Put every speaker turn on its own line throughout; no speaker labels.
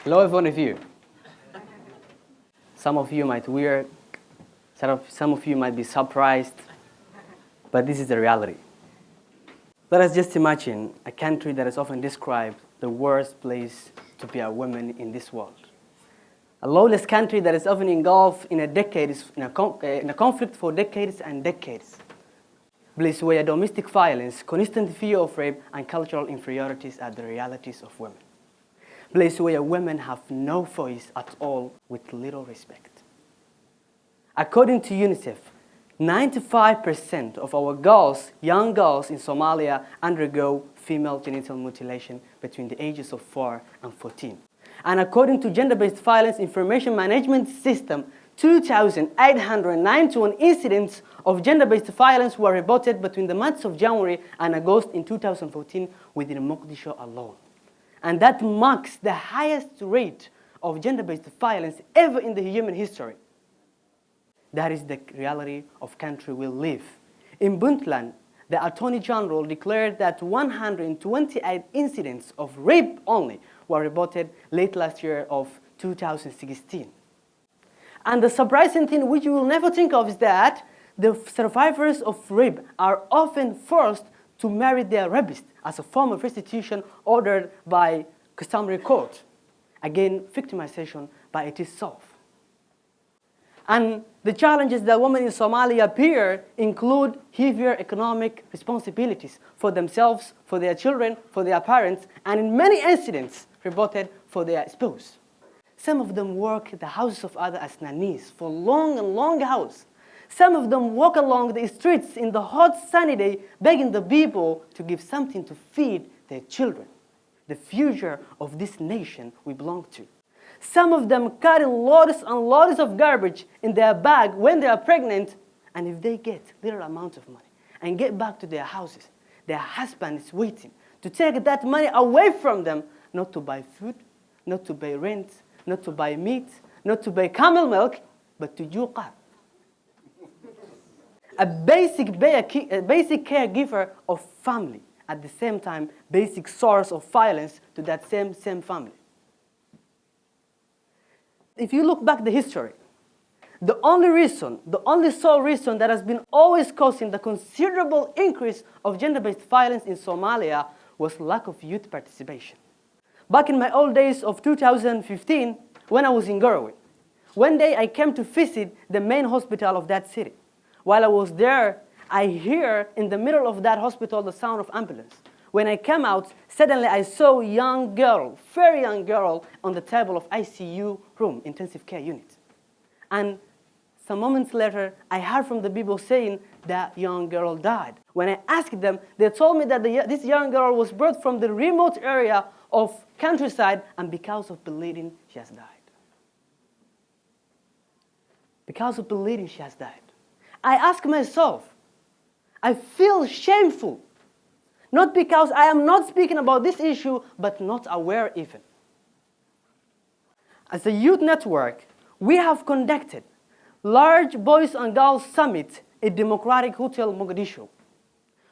Hello, every one of you. Some of you might be weird, some of you might be surprised, but this is the reality. Let us just imagine a country that is often described the worst place to be a woman in this world. A lawless country that is often engulfed in a conflict for decades and decades. A place where domestic violence, constant fear of rape, and cultural inferiorities are the realities of women. A place where women have no voice at all, with little respect. According to UNICEF, 95% of our girls, young girls in Somalia, undergo female genital mutilation between the ages of 4 and 14. And according to Gender-Based Violence Information Management System, 2,891 incidents of gender-based violence were reported between the months of January and August in 2014 within Mogadishu alone. And that marks the highest rate of gender-based violence ever in the human history. That is the reality of country we live. In Puntland, the Attorney General declared that 128 incidents of rape only were reported late last year of 2016. And the surprising thing, which you will never think of, is that the survivors of rape are often forced to marry their rapist as a form of restitution ordered by customary court. Again, victimization by itself. And the challenges that women in Somalia bear include heavier economic responsibilities for themselves, for their children, for their parents, and in many incidents reported for their spouse. Some of them work at the houses of others as nannies for long and long hours. Some of them walk along the streets in the hot sunny day begging the people to give something to feed their children, the future of this nation we belong to. Some of them carry loads and loads of garbage in their bag when they are pregnant, and if they get little amount of money and get back to their houses, their husband is waiting to take that money away from them, not to buy food, not to buy rent, not to buy meat, not to buy camel milk, but to juqat. A basic caregiver of family, at the same time, basic source of violence to that same family. If you look back the history, the only sole reason that has been always causing the considerable increase of gender-based violence in Somalia was lack of youth participation. Back in my old days of 2015, when I was in Garowe, one day I came to visit the main hospital of that city. While I was there, I hear in the middle of that hospital the sound of ambulance. When I came out, suddenly I saw a young girl, very young girl, on the table of ICU room, intensive care unit. And some moments later, I heard from the people saying that young girl died. When I asked them, they told me that this young girl was brought from the remote area of countryside, and because of bleeding, she has died. Because of bleeding, she has died. I ask myself, I feel shameful. Not because I am not speaking about this issue, but not aware even. As a youth network, we have conducted large boys and girls summit at Democratic Hotel Mogadishu,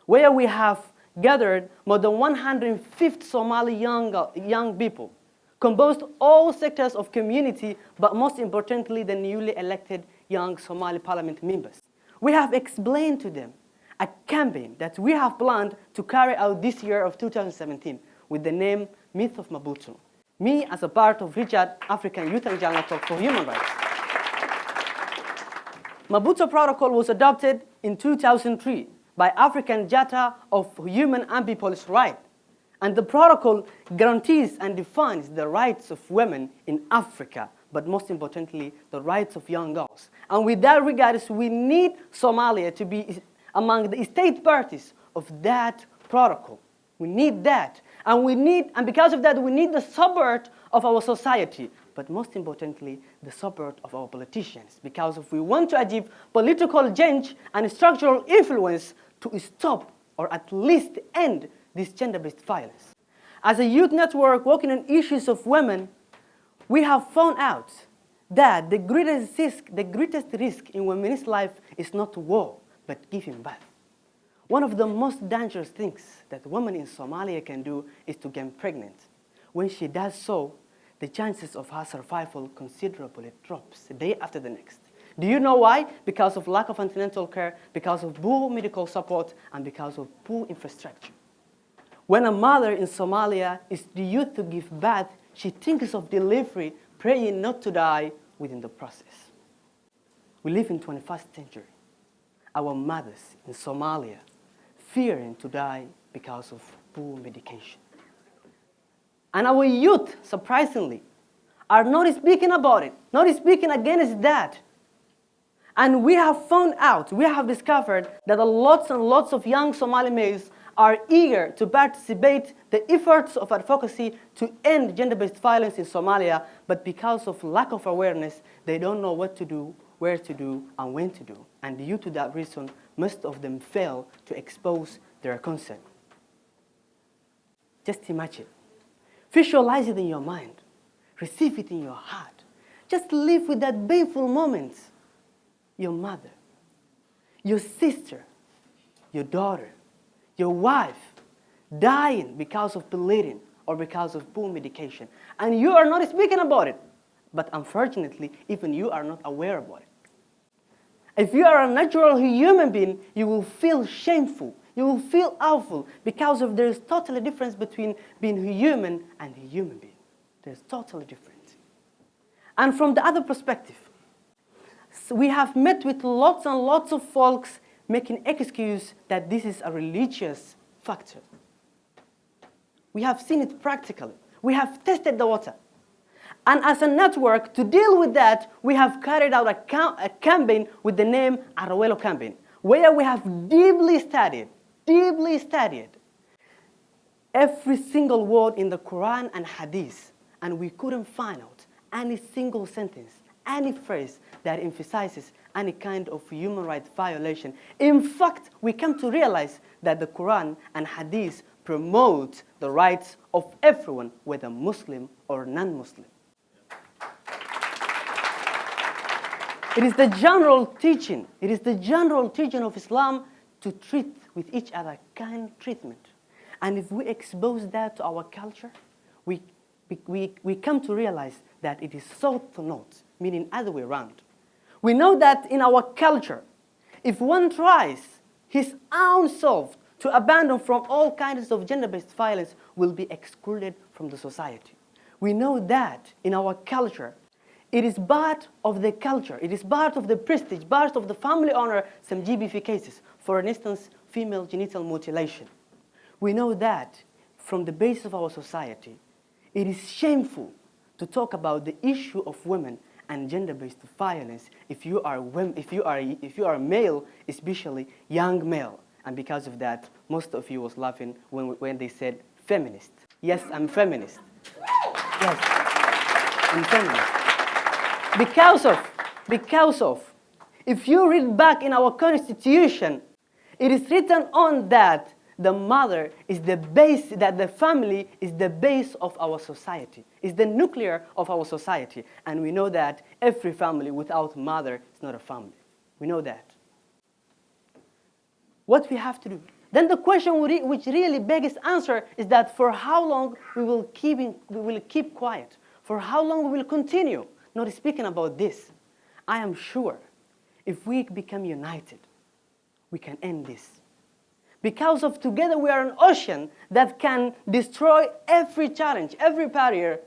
where we have gathered more than 150 Somali young people, composed all sectors of community, but most importantly, the newly elected young Somali parliament members. We have explained to them a campaign that we have planned to carry out this year of 2017 with the name Myth of Maputo. Me as a part of Richard African Youth and Young Network for Human Rights. Maputo Protocol was adopted in 2003 by African Charter of Human and People's Rights. And the protocol guarantees and defines the rights of women in Africa, but most importantly, the rights of young girls. And with that regard, we need Somalia to be among the state parties of that protocol. We need that. And because of that, we need the support of our society, but most importantly, the support of our politicians. Because if we want to achieve political change and structural influence to stop or at least end this gender-based violence. As a youth network working on issues of women, we have found out that the greatest risk in women's life is not war, but giving birth. One of the most dangerous things that women in Somalia can do is to get pregnant. When she does so, the chances of her survival considerably drops day after the next. Do you know why? Because of lack of antenatal care, because of poor medical support, and because of poor infrastructure. When a mother in Somalia is due to give birth, she thinks of delivery, praying not to die within the process. We live in the 21st century. Our mothers in Somalia fearing to die because of poor medication. And our youth, surprisingly, are not speaking about it, not speaking against that. And we have found out, we have discovered that lots and lots of young Somali males are eager to participate the efforts of advocacy to end gender-based violence in Somalia, but because of lack of awareness, they don't know what to do, where to do, and when to do. And due to that reason, most of them fail to expose their concern. Just imagine. Visualize it in your mind. Receive it in your heart. Just live with that painful moment. Your mother, your sister, your daughter, your wife dying because of bleeding or because of poor medication. And you are not speaking about it. But unfortunately, even you are not aware about it. If you are a natural human being, you will feel shameful. You will feel awful because of there is totally difference between being human and a human being. There's totally different. And from the other perspective, so we have met with lots and lots of folks making excuse that this is a religious factor. We have seen it practically. We have tested the water. And as a network, to deal with that, we have carried out a campaign with the name Arwelo Campaign, where we have deeply studied every single word in the Quran and Hadith, and we couldn't find out any single sentence, any phrase that emphasizes any kind of human rights violation. In fact, we come to realize that the Quran and Hadith promote the rights of everyone, whether Muslim or non-Muslim. It is the general teaching of Islam to treat with each other kind treatment. And if we expose that to our culture, we come to realize that it is sought to not, meaning other way around. We know that in our culture, if one tries his own self to abandon from all kinds of gender-based violence, will be excluded from the society. We know that in our culture, it is part of the culture, it is part of the prestige, part of the family honor, some GBV cases. For instance, female genital mutilation. We know that from the base of our society, it is shameful to talk about the issue of women and gender-based violence if you are a male, especially young male. And because of that, most of you was laughing when they said feminist. Yes, I'm feminist. Yes, I'm feminist. Because of, if you read back in our constitution, it is written on that the mother is the base, that the family is the base of our society, is the nuclear of our society. And we know that every family without mother is not a family. We know that. What we have to do? Then the question which really begs answer is that for how long we will keep quiet? For how long we will continue not speaking about this? I am sure if we become united, we can end this. Because of together we are an ocean that can destroy every challenge, every barrier,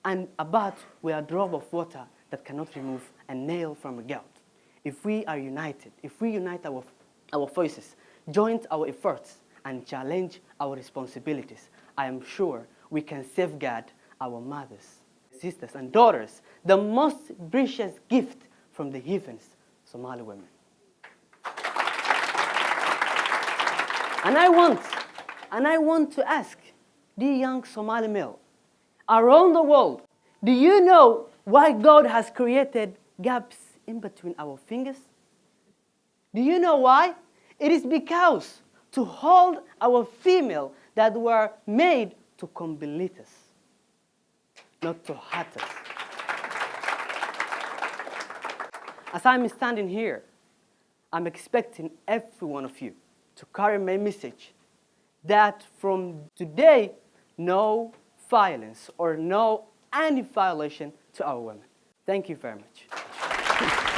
and about we are a drop of water that cannot remove a nail from a gout. If we are united, if we unite our voices, join our efforts, and challenge our responsibilities, I am sure we can safeguard our mothers, sisters, and daughters, the most precious gift from the heavens, Somali women. And I want to ask the young Somali male around the world, do you know why God has created gaps in between our fingers? Do you know why? It is because to hold our female that were made to complete us, not to hurt us. As I'm standing here, I'm expecting every one of you to carry my message that from today, no violence or no any violation to our women. Thank you very much.